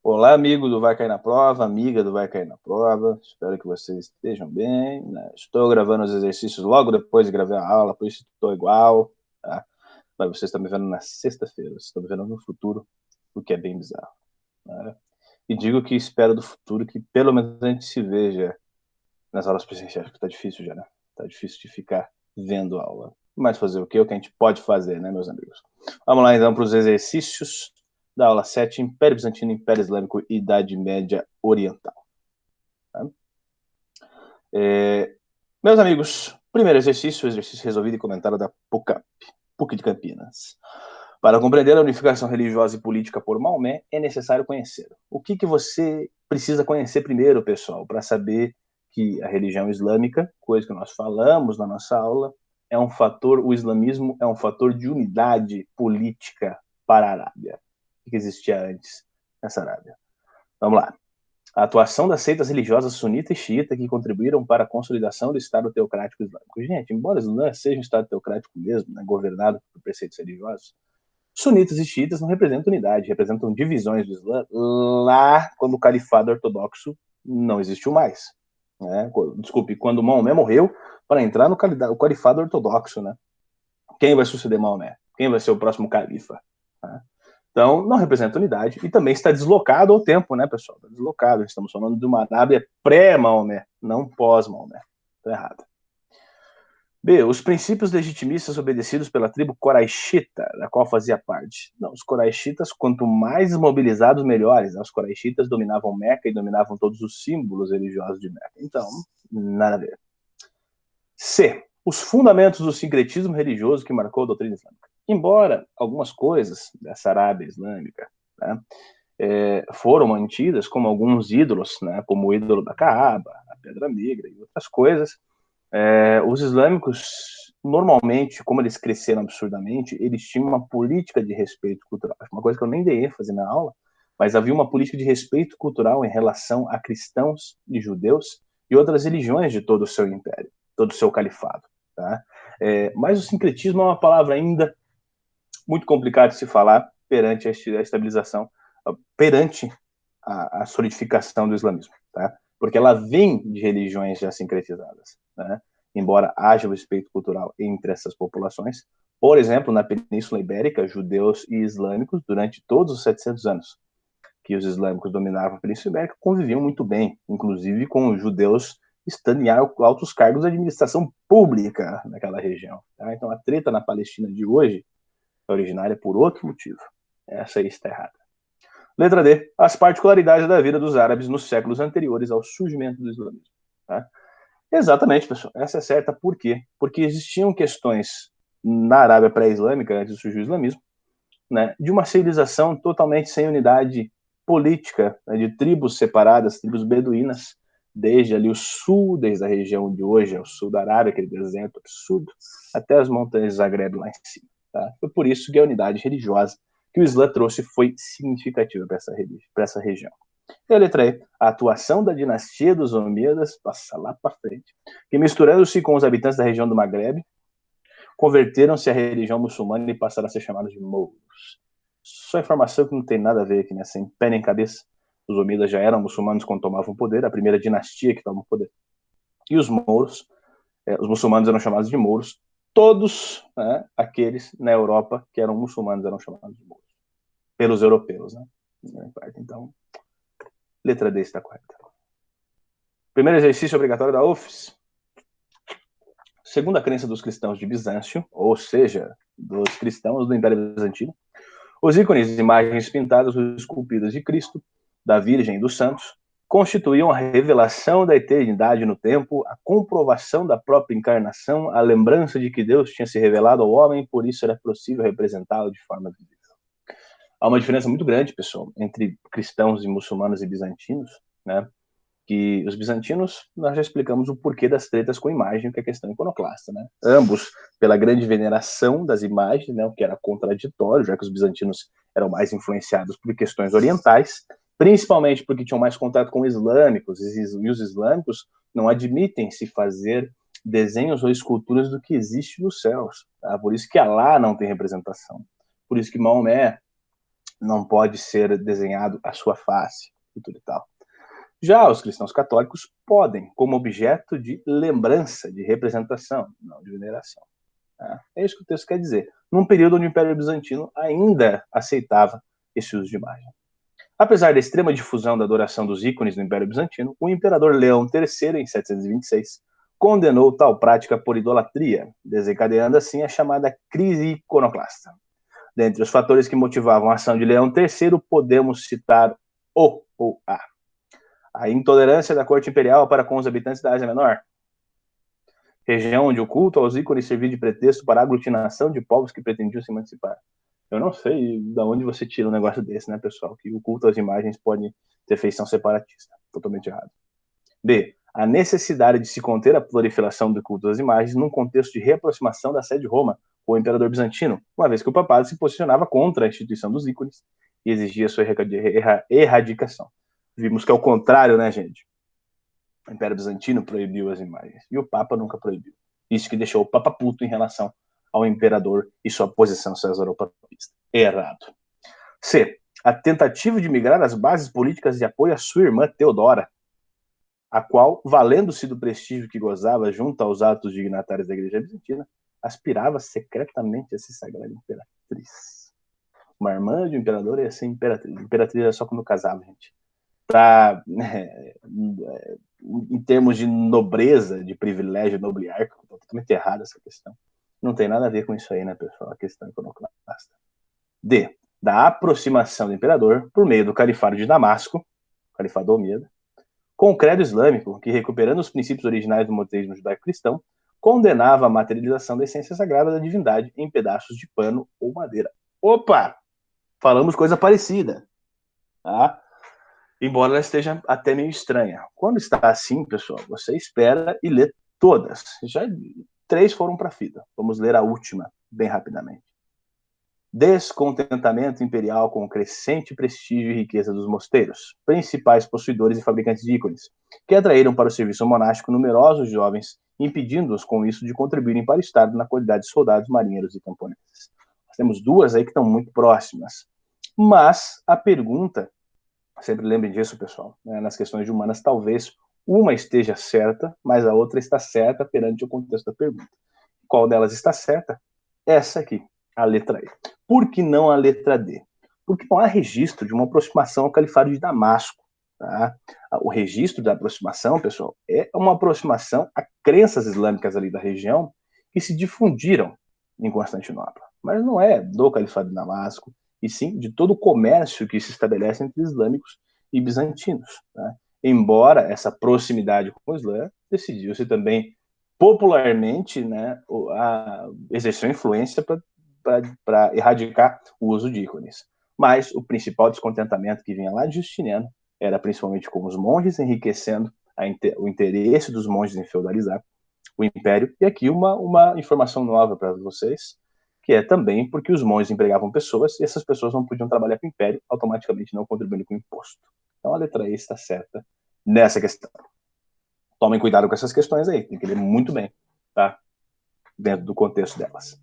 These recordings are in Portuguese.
Olá, amigo do Vai Cair na Prova, amiga do Vai Cair na Prova. Espero que vocês estejam bem, né? Estou gravando os exercícios logo depois de gravar a aula, por isso estou igual, tá? Mas vocês estão me vendo na sexta-feira, vocês estão me vendo no futuro, o que é bem bizarro, né? E digo que espero do futuro que pelo menos a gente se veja nas aulas presenciais, porque tá difícil já, né? Tá difícil de ficar vendo a aula. Mas fazer o quê? O que a gente pode fazer, né, meus amigos? Vamos lá, então, para os exercícios da aula 7, Império Bizantino, Império Islâmico e Idade Média Oriental. Tá? Meus amigos, primeiro exercício resolvido e comentado da PUCAP, PUC de Campinas. Para compreender a unificação religiosa e política por Maomé, é necessário conhecer. O que você precisa conhecer primeiro, pessoal, para saber que a religião islâmica, coisa que nós falamos na nossa aula, é um fator, o islamismo é um fator de unidade política para a Arábia. O que existia antes nessa Arábia? Vamos lá. A atuação das seitas religiosas sunita e xiita que contribuíram para a consolidação do Estado teocrático islâmico. Gente, embora o Islã seja um Estado teocrático mesmo, né, governado por preceitos religiosos, sunitas e xiitas não representam unidade, representam divisões do Islã lá quando o califado ortodoxo não existiu mais. Né? Desculpe, quando Maomé morreu, para entrar no califado ortodoxo, né? Quem vai suceder Maomé? Quem vai ser o próximo califa? Né? Então, não representa unidade e também está deslocado ao tempo, né, pessoal? Está deslocado. Estamos falando de uma Arábia pré-Maomé, não pós-Maomé. Está errado. B. Os princípios legitimistas obedecidos pela tribo Quraishita, da qual fazia parte. Não, os Quraishitas, quanto mais mobilizados, melhores. Né? Os Quraishitas dominavam Meca e dominavam todos os símbolos religiosos de Meca. Então, nada a ver. C. Os fundamentos do sincretismo religioso que marcou a doutrina islâmica. Embora algumas coisas dessa Arábia islâmica, né, foram mantidas, como alguns ídolos, né, como o ídolo da Kaaba, a Pedra Negra e outras coisas, os islâmicos, normalmente, como eles cresceram absurdamente, eles tinham uma política de respeito cultural. Uma coisa que eu nem dei ênfase na aula, mas havia uma política de respeito cultural em relação a cristãos e judeus e outras religiões de todo o seu império, todo o seu califado. Tá? Mas o sincretismo é uma palavra ainda muito complicada de se falar perante a estabilização, perante a solidificação do islamismo, tá? Porque ela vem de religiões já sincretizadas, né? Embora haja o respeito cultural entre essas populações. Por exemplo, na Península Ibérica, judeus e islâmicos, durante todos os 700 anos que os islâmicos dominavam a Península Ibérica, conviviam muito bem, inclusive com os judeus estando em altos cargos de administração pública naquela região. Tá? Então, a treta na Palestina de hoje é originária por outro motivo. Essa aí está errada. Letra D. As particularidades da vida dos árabes nos séculos anteriores ao surgimento do islamismo. Tá? Exatamente, pessoal. Essa é certa. Por quê? Porque existiam questões na Arábia pré-islâmica, antes de surgir o islamismo, né, de uma civilização totalmente sem unidade política, né, de tribos separadas, tribos beduínas, desde ali o sul, desde a região de hoje, o sul da Arábia, aquele deserto absurdo, até as montanhas de Zagreb lá em cima. Tá? Foi por isso que a unidade religiosa que o Islã trouxe foi significativa para essa região. E a letra E, a atuação da dinastia dos Omíadas, passa lá para frente, que misturando-se com os habitantes da região do Maghreb, converteram-se à religião muçulmana e passaram a ser chamados de mouros. Só informação que não tem nada a ver aqui, né? Sem pé nem cabeça. Os Omíadas já eram muçulmanos quando tomavam poder, a primeira dinastia que toma o poder. E os mouros, os muçulmanos eram chamados de mouros. Todos, né, aqueles na Europa que eram muçulmanos eram chamados de mouros. Pelos europeus, né? Então, letra D está correta. Primeiro exercício obrigatório da UFES. Segundo a crença dos cristãos de Bizâncio, ou seja, dos cristãos do Império Bizantino, os ícones e imagens pintadas ou esculpidas de Cristo, da Virgem e dos Santos constituíam a revelação da eternidade no tempo, a comprovação da própria encarnação, a lembrança de que Deus tinha se revelado ao homem, por isso era possível representá-lo de forma visível. Há uma diferença muito grande, pessoal, entre cristãos e muçulmanos e bizantinos, né? Que os bizantinos, nós já explicamos o porquê das tretas com imagem, que é a questão iconoclasta, né? Ambos pela grande veneração das imagens, né, o que era contraditório, já que os bizantinos eram mais influenciados por questões orientais, principalmente porque tinham mais contato com islâmicos, e os islâmicos não admitem se fazer desenhos ou esculturas do que existe nos céus, tá? Por isso que Alá não tem representação, por isso que Maomé não pode ser desenhado a sua face e tudo e tal. Já os cristãos católicos podem, como objeto de lembrança, de representação, não de veneração. É isso que o texto quer dizer. Num período onde o Império Bizantino ainda aceitava esse uso de imagem. Apesar da extrema difusão da adoração dos ícones no Império Bizantino, o imperador Leão III, em 726, condenou tal prática por idolatria, desencadeando assim a chamada crise iconoclasta. Dentre os fatores que motivavam a ação de Leão III, podemos citar a intolerância da corte imperial para com os habitantes da Ásia Menor, região onde o culto aos ícones servia de pretexto para a aglutinação de povos que pretendiam se emancipar. Eu não sei de onde você tira um negócio desse, né, pessoal? Que o culto às imagens pode ter feição separatista. Totalmente errado. B. A necessidade de se conter a proliferação do culto às imagens num contexto de reaproximação da sede de Roma com o imperador bizantino, uma vez que o papado se posicionava contra a instituição dos ícones e exigia sua erradicação. Vimos que é o contrário, né, gente? O Império Bizantino proibiu as imagens e o Papa nunca proibiu. Isso que deixou o Papa puto em relação ao imperador e sua posição césaropapista. Errado. C. A tentativa de migrar as bases políticas de apoio à sua irmã Teodora, a qual, valendo-se do prestígio que gozava junto aos altos dignatários da Igreja Bizantina, aspirava secretamente a se sagrar imperatriz. Uma irmã de um imperador ia ser imperatriz. Imperatriz era só quando casava, gente. Em termos de nobreza, de privilégio nobiliárquico, totalmente errada essa questão. Não tem nada a ver com isso aí, né, pessoal? A questão iconoclasta. D. Da aproximação do imperador por meio do califado de Damasco, califado omíada, com o credo islâmico, que, recuperando os princípios originais do monoteísmo judaico-cristão, condenava a materialização da essência sagrada da divindade em pedaços de pano ou madeira. Opa! Falamos coisa parecida. Tá? Embora ela esteja até meio estranha. Quando está assim, pessoal, você espera e lê todas. Já 3 foram para a fita. Vamos ler a última, bem rapidamente. Descontentamento imperial com o crescente prestígio e riqueza dos mosteiros, principais possuidores e fabricantes de ícones, que atraíram para o serviço monástico numerosos jovens, impedindo-os com isso de contribuírem para o Estado na qualidade de soldados, marinheiros e camponeses. Nós temos 2 aí que estão muito próximas. Mas a pergunta, sempre lembrem disso, pessoal, né, nas questões de humanas, talvez uma esteja certa, mas a outra está certa perante o contexto da pergunta. Qual delas está certa? Essa aqui, a letra E. Por que não a letra D? Porque não há registro de uma aproximação ao califado de Damasco. Tá? O registro da aproximação, pessoal, é uma aproximação a crenças islâmicas ali da região que se difundiram em Constantinopla. Mas não é do califado de Damasco, e sim de todo o comércio que se estabelece entre islâmicos e bizantinos. Tá? Embora essa proximidade com o Islã decidiu-se também popularmente, né, exerceu influência para erradicar o uso de ícones. Mas o principal descontentamento que vinha lá de Justiniano era principalmente com os monges, enriquecendo o interesse dos monges em feudalizar o império. E aqui uma informação nova para vocês, que é também porque os monges empregavam pessoas e essas pessoas não podiam trabalhar para o império, automaticamente não contribuindo com o imposto. Então a letra E está certa nessa questão. Tomem cuidado com essas questões aí, tem que ler muito bem, tá? Dentro do contexto delas.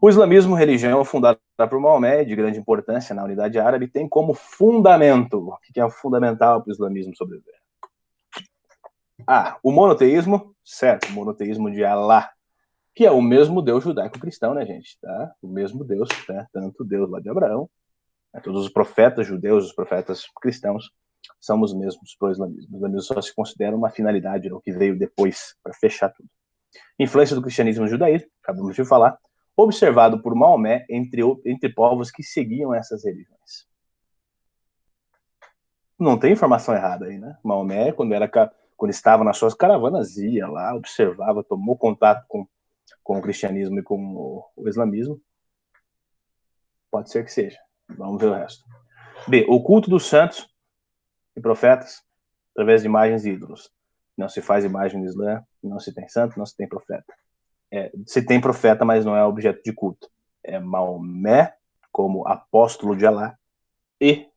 O islamismo, religião fundada por Maomé, de grande importância na unidade árabe, tem como fundamento, o que é fundamental para o islamismo sobreviver? O monoteísmo, certo, o monoteísmo de Alá, que é o mesmo Deus judaico-cristão, né, gente? Tá? O mesmo Deus, né? Tanto o Deus lá de Abraão, né? Todos os profetas judeus, os profetas cristãos, são os mesmos para o islamismo. O islamismo só se considera uma finalidade, o que veio depois, para fechar tudo. Influência do cristianismo e do judaísmo, acabamos de falar, observado por Maomé entre povos que seguiam essas religiões. Não tem informação errada aí, né? Maomé, quando estava nas suas caravanas, ia lá, observava, tomou contato com o cristianismo e com o islamismo. Pode ser que seja. Vamos ver o resto. B. O culto dos santos e profetas através de imagens e ídolos. Não se faz imagem no Islã, não se tem santo, não se tem profeta. Se tem profeta, mas não é objeto de culto. É Maomé como apóstolo de Alá e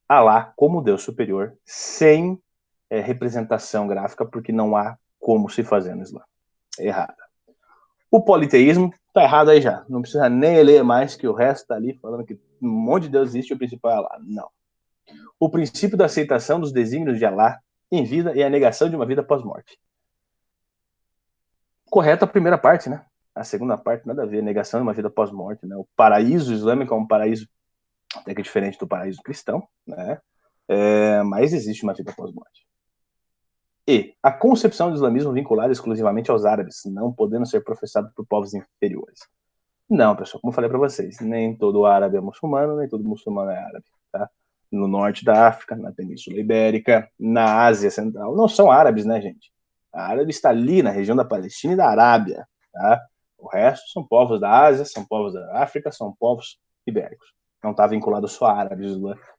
Alá como Deus superior, sem representação gráfica, porque não há como se fazer no Islã. É errado. O politeísmo tá errado aí já. Não precisa nem ler mais, que o resto tá ali falando que um monte de Deus existe e o principal é Allah. Não. O princípio da aceitação dos desígnios de Allah em vida e a negação de uma vida pós-morte. Correta a primeira parte, né? A segunda parte, nada a ver. Negação de uma vida pós-morte, né? O paraíso islâmico é um paraíso até que diferente do paraíso cristão, né? Mas existe uma vida pós-morte. E a concepção do islamismo vinculada exclusivamente aos árabes, não podendo ser professado por povos inferiores. Não, pessoal, como eu falei para vocês, nem todo árabe é muçulmano, nem todo muçulmano é árabe, tá? No norte da África, na Península Ibérica, na Ásia Central, não são árabes, né, gente? A árabe está ali na região da Palestina e da Arábia, tá? O resto são povos da Ásia, são povos da África, são povos ibéricos. Não está vinculado só a árabes,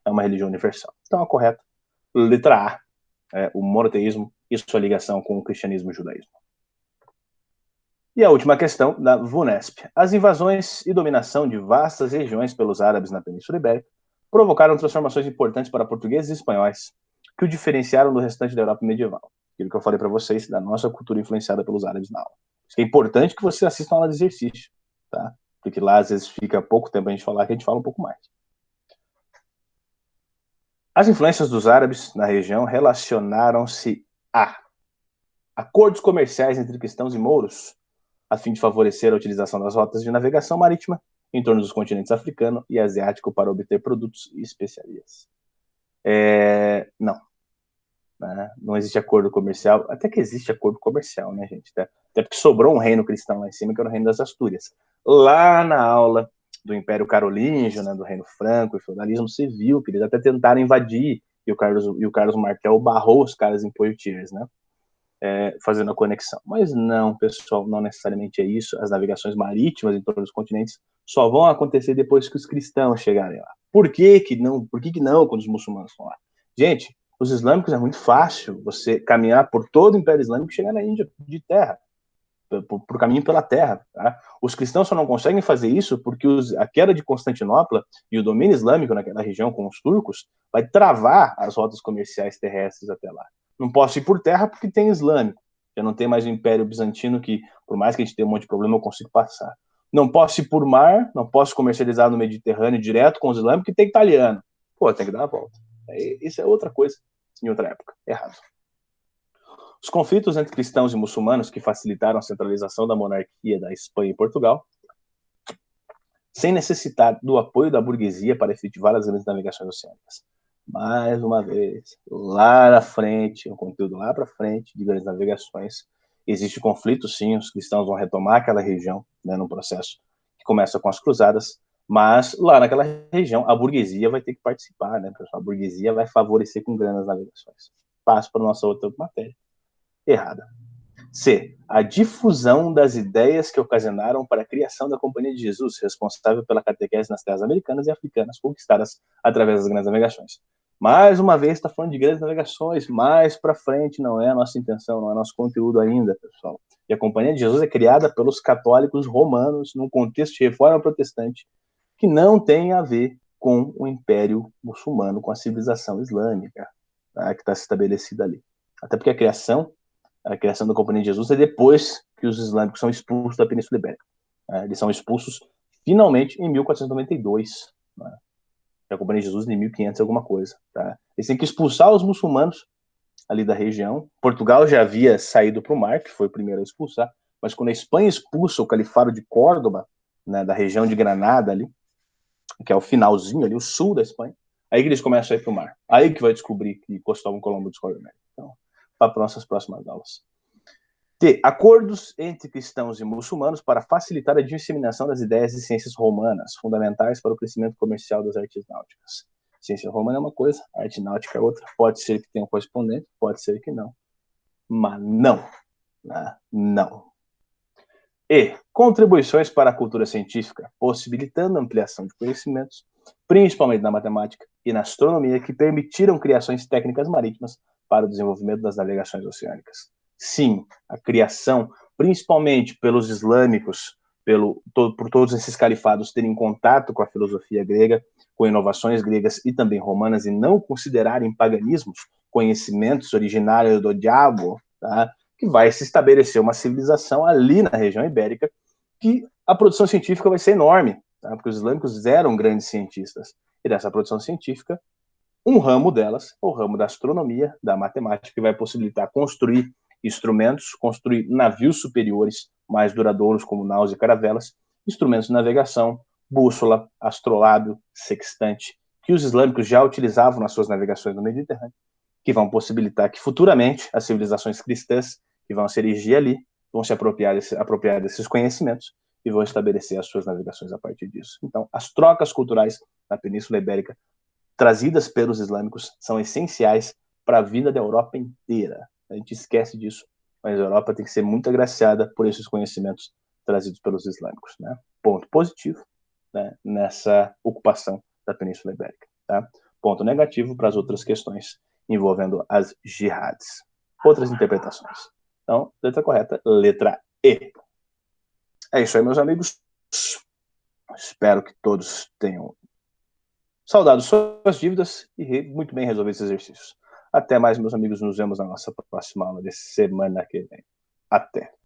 é uma religião universal. Então, a correta, letra A, o monoteísmo e sua ligação com o cristianismo e o judaísmo. E a última questão da VUNESP. As invasões e dominação de vastas regiões pelos árabes na Península Ibérica provocaram transformações importantes para portugueses e espanhóis, que o diferenciaram do restante da Europa medieval. Aquilo que eu falei para vocês, da nossa cultura influenciada pelos árabes na aula. É importante que você assista a aula de exercício, tá? Porque lá às vezes fica pouco tempo a gente falar, que a gente fala um pouco mais. As influências dos árabes na região relacionaram-se a acordos comerciais entre cristãos e mouros, a fim de favorecer a utilização das rotas de navegação marítima em torno dos continentes africano e asiático para obter produtos e especiarias. Não. Né? Não existe acordo comercial. Até que existe acordo comercial, né, gente? Até porque sobrou um reino cristão lá em cima, que era o reino das Astúrias. Lá na aula do Império Carolíngio, né, do Reino Franco e feudalismo civil, que eles até tentaram invadir, e o Carlos Martel barrou os caras em Poitiers, né? Fazendo a conexão. Mas não, pessoal, não necessariamente é isso. As navegações marítimas em torno dos continentes só vão acontecer depois que os cristãos chegarem lá. Por que que não? Por que que não quando os muçulmanos estão lá? Gente, os islâmicos é muito fácil você caminhar por todo o Império Islâmico e chegar na Índia de terra, por caminho pela terra. Tá? Os cristãos só não conseguem fazer isso porque a queda de Constantinopla e o domínio islâmico naquela região com os turcos vai travar as rotas comerciais terrestres até lá. Não posso ir por terra porque tem islâmico. Já não tem mais o Império Bizantino que, por mais que a gente tenha um monte de problema, eu consigo passar. Não posso ir por mar, não posso comercializar no Mediterrâneo direto com os islâmicos, que tem italiano. Pô, tem que dar a volta. Isso é outra coisa, em outra época. Errado. Os conflitos entre cristãos e muçulmanos que facilitaram a centralização da monarquia da Espanha e Portugal, sem necessitar do apoio da burguesia para efetivar as grandes navegações oceânicas. Mais uma vez, lá na frente, um conteúdo lá para frente de grandes navegações, existe conflito, sim, os cristãos vão retomar aquela região, né, num processo que começa com as cruzadas, mas lá naquela região a burguesia vai ter que participar, né, pessoal? A burguesia vai favorecer com grandes navegações. Passo para a nossa outra matéria. Errada. C. A difusão das ideias que ocasionaram para a criação da Companhia de Jesus, responsável pela catequese nas terras americanas e africanas conquistadas através das grandes navegações. Mais uma vez, está falando de grandes navegações, mais para frente, não é a nossa intenção, não é nosso conteúdo ainda, pessoal. E a Companhia de Jesus é criada pelos católicos romanos num contexto de reforma protestante que não tem a ver com o Império Muçulmano, com a civilização islâmica, tá, que está estabelecida ali. Até porque a criação da Companhia de Jesus é depois que os islâmicos são expulsos da Península Ibérica. Eles são expulsos finalmente em 1492. Né? A Companhia de Jesus em 1500 alguma coisa. Tá? Eles têm que expulsar os muçulmanos ali da região. Portugal já havia saído para o mar, que foi o primeiro a expulsar, mas quando a Espanha expulsa o Califado de Córdoba, né, da região de Granada ali, que é o finalzinho ali, o sul da Espanha, aí que eles começam a ir para o mar. Aí que vai descobrir que Cristóvão Colombo descobriu a América. Então, para nossas próximas aulas. T. Acordos entre cristãos e muçulmanos para facilitar a disseminação das ideias e ciências romanas, fundamentais para o crescimento comercial das artes náuticas. Ciência romana é uma coisa, arte náutica é outra. Pode ser que tenha um correspondente, pode ser que não. Mas não. Não. E. Contribuições para a cultura científica, possibilitando a ampliação de conhecimentos, principalmente na matemática e na astronomia, que permitiram criações técnicas marítimas para o desenvolvimento das navegações oceânicas. Sim, a criação, principalmente pelos islâmicos, por todos esses califados terem contato com a filosofia grega, com inovações gregas e também romanas, e não considerarem paganismos conhecimentos originários do diabo, tá? Que vai se estabelecer uma civilização ali na região ibérica, que a produção científica vai ser enorme, tá? Porque os islâmicos eram grandes cientistas. E dessa produção científica, um ramo delas, o ramo da astronomia, da matemática, que vai possibilitar construir instrumentos, construir navios superiores mais duradouros, como naus e caravelas, instrumentos de navegação, bússola, astrolábio, sextante, que os islâmicos já utilizavam nas suas navegações no Mediterrâneo, que vão possibilitar que futuramente as civilizações cristãs que vão se erigir ali vão se apropriar desses conhecimentos e vão estabelecer as suas navegações a partir disso. Então, as trocas culturais na Península Ibérica trazidas pelos islâmicos são essenciais para a vida da Europa inteira. A gente esquece disso, mas a Europa tem que ser muito agraciada por esses conhecimentos trazidos pelos islâmicos, né? Ponto positivo, né, nessa ocupação da Península Ibérica, tá? Ponto negativo para as outras questões envolvendo as jihadis. Outras interpretações. Então, letra correta, letra E. É isso aí, meus amigos. Espero que todos tenham saudado suas dívidas e muito bem resolvido esses exercícios. Até mais, meus amigos. Nos vemos na nossa próxima aula de semana que vem. Até.